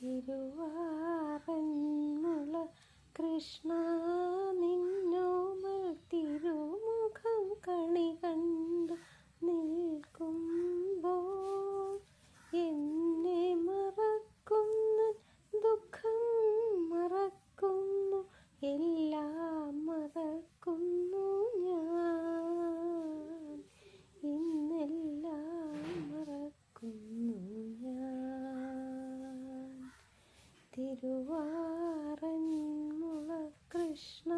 തിരുവാറന്മുള കൃഷ്ണ നിന്നോമൽ തിരുമുഖം കണി കണ്ടു നിൽക്കുമ്പോൾ എന്നെ മറക്കുന്ന ദുഃഖം മറക്കുന്നു, എല്ലാം മറക്കുന്നു ഞാൻ, ഇന്നെല്ലാം മറക്കുന്നു ഞാൻ. തിരുവാറന്മുള കൃഷ്ണ